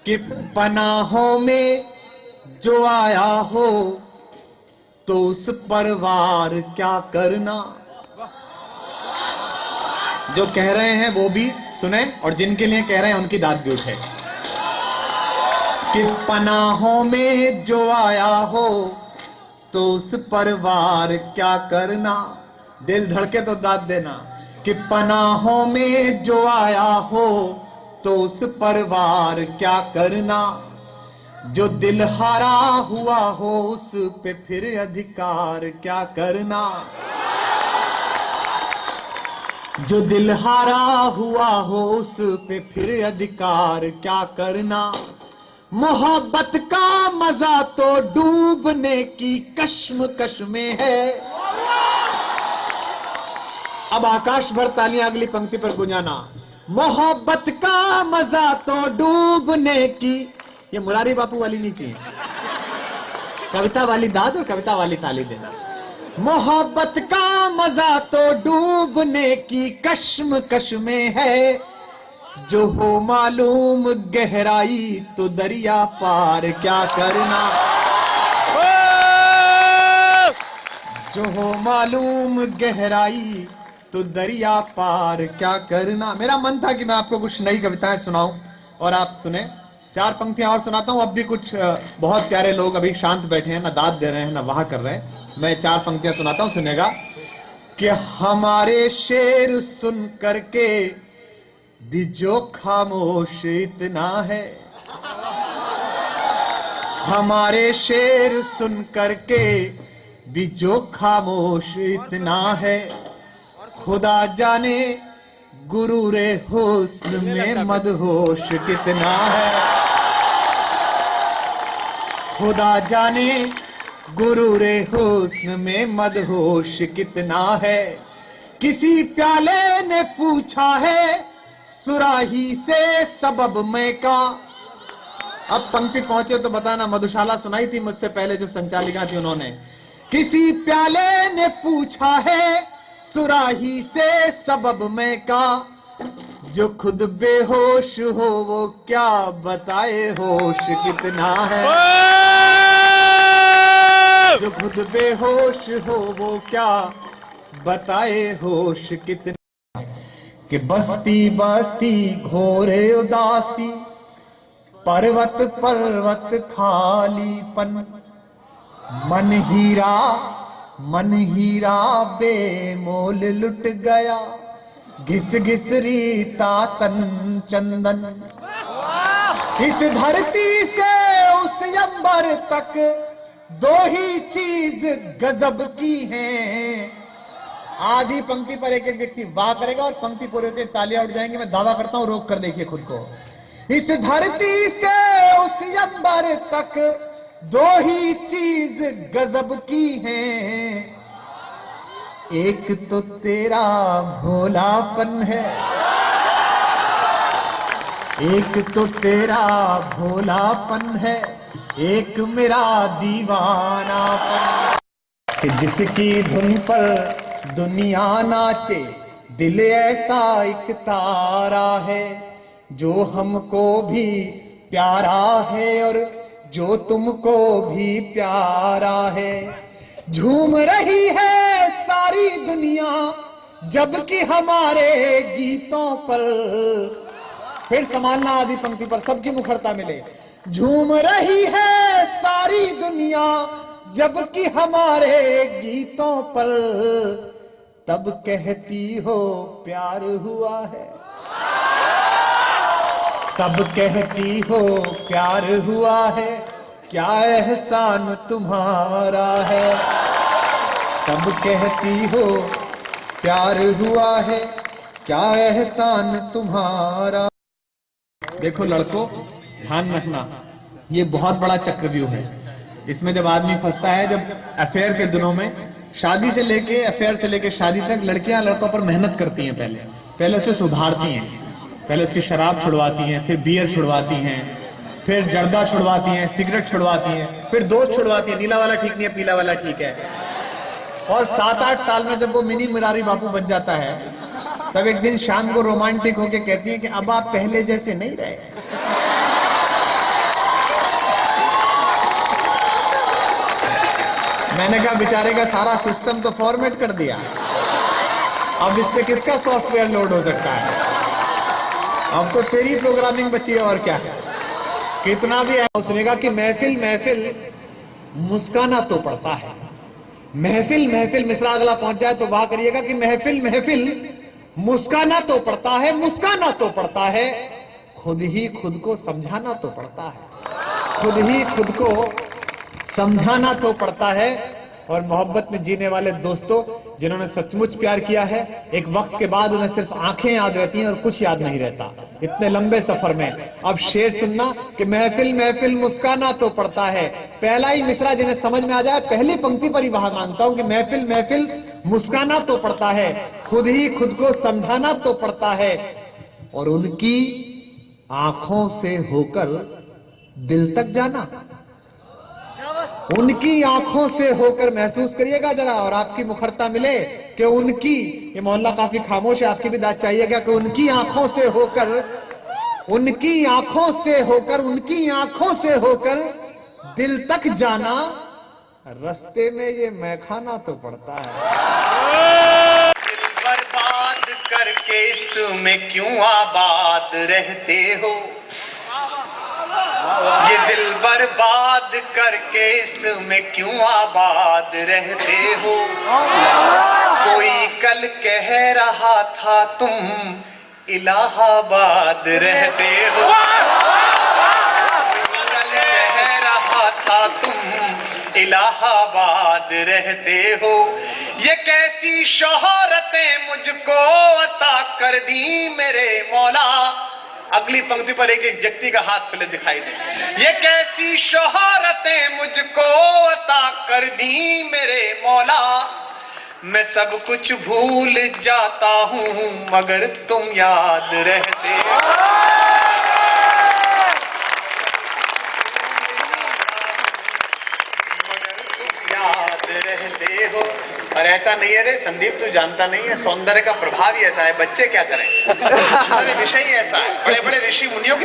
कि पनाहों में जो आया हो तो उस पर वार क्या करना। जो कह रहे हैं वो भी सुने और जिनके लिए कह रहे हैं उनकी दाद भी उठे। कि पनाहों में जो आया हो तो उस पर वार क्या करना। दिल धड़के तो दाद देना। कि पनाहों में जो आया हो तो उस पर वार क्या करना। जो दिल हारा हुआ हो उस पे फिर अधिकार क्या करना। जो दिल हारा हुआ हो उस पे फिर अधिकार क्या करना। मोहब्बत का मजा तो डूबने की कश्मकश में है। अब आकाश भर तालियां अगली पंक्ति पर गुंजाना। मोहब्बत का मजा तो डूबने की, ये मुरारी बापू वाली नहीं चाहिए, कविता वाली दाद और कविता वाली ताली देना। मोहब्बत का मजा तो डूबने की कश्मकश में है। जो हो मालूम गहराई तो दरिया पार क्या करना। जो हो मालूम गहराई तो दरिया पार क्या करना। मेरा मन था कि मैं आपको कुछ नई कविताएं सुनाऊं और आप सुने। 4 पंक्तियां और सुनाता हूं। अब भी कुछ बहुत प्यारे लोग अभी शांत बैठे हैं, ना दाद दे रहे हैं ना वाह कर रहे हैं। मैं 4 पंक्तियां सुनाता हूं, सुनेगा। कि हमारे शेर सुन करके भी जो खामोश इतना है। हमारे शेर सुन करके भी जो खामोश इतना है। खुदा जाने गुरूरे हुस्न में मदहोश कितना है। खुदा जाने गुरूरे हुस्न में मदहोश कितना है। किसी प्याले ने पूछा है सुराही से सबब मैं का। अब पंक्ति पहुंचे तो बताना। मधुशाला सुनाई थी मुझसे पहले जो संचालिका थी उन्होंने। किसी प्याले ने पूछा है सुराही से सबब मैं का। जो खुद बेहोश हो वो क्या बताए होश कितना है। जो खुद बेहोश हो वो क्या बताए होश कितना। कि बस्ती बस्ती घोरे उदासी, पर्वत पर्वत खालीपन। मन हीरा बेमोल लुट गया, घिस घिस रीता तन चंदन। इस धरती से उस अंबर तक 2 ही चीज गजब की हैं। आधी पंक्ति पर एक एक व्यक्ति वाह करेगा और पंक्ति पूरे से तालियां उठ जाएंगी। मैं दावा करता हूं, रोक कर देखिए खुद को। इस धरती से उस अंबर तक 2 ही चीज गजब की हैं। एक तो तेरा भोलापन है, एक तो तेरा भोलापन है, एक मेरा दीवानापन। कि जिसकी धुन पर दुनिया नाचे, दिल ऐसा एक तारा है जो हमको भी प्यारा है और जो तुमको भी प्यारा है। झूम रही है सारी दुनिया जबकि हमारे गीतों पर। फिर संभालना आदि पंक्ति पर, सबकी मुखरता मिले। झूम रही है सारी दुनिया जबकि हमारे गीतों पर। तब कहती हो प्यार हुआ है, तब कहती हो प्यार हुआ है, क्या एहसान तुम्हारा है। तब कहती हो प्यार हुआ है, क्या एहसान तुम्हारा। देखो लड़कों, ध्यान रखना, ये बहुत बड़ा चक्रव्यूह है। इसमें जब आदमी फंसता है, जब अफेयर के दिनों में, शादी से लेके अफेयर से लेके शादी तक लड़कियां लड़कों पर मेहनत करती हैं। पहले उसे सुधारती हैं, पहले उसकी शराब छुड़वाती हैं, फिर बियर छुड़वाती हैं, फिर जर्दा छुड़वाती हैं, सिगरेट छुड़वाती हैं, फिर दोस्त छुड़वाती हैं, नीला वाला ठीक नहीं है, पीला वाला ठीक है। और 7-8 साल में जब वो मिनी मुरारी बापू बन जाता है, तब एक दिन शाम को रोमांटिक होके कहती है कि अब आप पहले जैसे नहीं रहे। मैंने कहा बेचारे का सारा सिस्टम तो फॉर्मेट कर दिया, अब इस पे किसका सॉफ्टवेयर लोड हो सकता है? अब तो तेरी प्रोग्रामिंग बची है और क्या है। कितना भी सुनेगा कि महफिल महफिल मुस्काना तो पड़ता है, महफिल महफिल, मिश्रा अगला पहुंच जाए तो वाह करिएगा कि महफिल महफिल मुस्काना तो पड़ता है, मुस्काना तो पड़ता है, खुद ही खुद को समझाना तो पड़ता है, खुद ही खुद को समझाना तो पड़ता है। और मोहब्बत में जीने वाले दोस्तों जिन्होंने सचमुच प्यार किया है, एक वक्त के बाद उन्हें सिर्फ आंखें याद रहती हैं और कुछ याद नहीं रहता इतने लंबे सफर में। अब शेर सुनना कि महफिल महफिल मुस्काना तो पड़ता है, पहला ही मिसरा जिन्हें समझ में आ जाए पहली पंक्ति पर ही वहां मांगता हूं कि महफिल महफिल मुस्काना तो पड़ता है, खुद ही खुद को समझाना तो पड़ता है, और उनकी आंखों से होकर दिल तक जाना, उनकी आंखों से होकर, महसूस करिएगा जरा और आपकी मुखरता मिले कि उनकी, ये मोहल्ला काफी खामोश है, आपकी भी दाद चाहिएगा कि उनकी आंखों से होकर, उनकी आंखों से होकर, उनकी आंखों से होकर दिल तक जाना, रास्ते में ये मैखाना तो पड़ता है। दिल बर्बाद करके इसमें क्यों आबाद रहते हो, ये दिल बर्बाद करके इसमें क्यों आबाद रहते हो। कोई कल कह रहा था तुम इलाहाबाद रहते हो, कल कह रहा था तुम इलाहाबाद रहते हो। ये कैसी शोहरतें मुझको अता कर दी मेरे मौला। अगली पंक्ति पर एक एक व्यक्ति का हाथ पहले दिखाई दे। ये कैसी शोहरतें मुझको अता कर दी मेरे मौला, मैं सब कुछ भूल जाता हूं मगर तुम याद रहते हो। मगर तुम याद रहते हो। और ऐसा नहीं है रे संदीप, तू जानता नहीं है, सौंदर्य का प्रभाव ही ऐसा है, बच्चे क्या करें, सौंदर्य विषय ही ऐसा है। बड़े बड़े ऋषि मुनियों की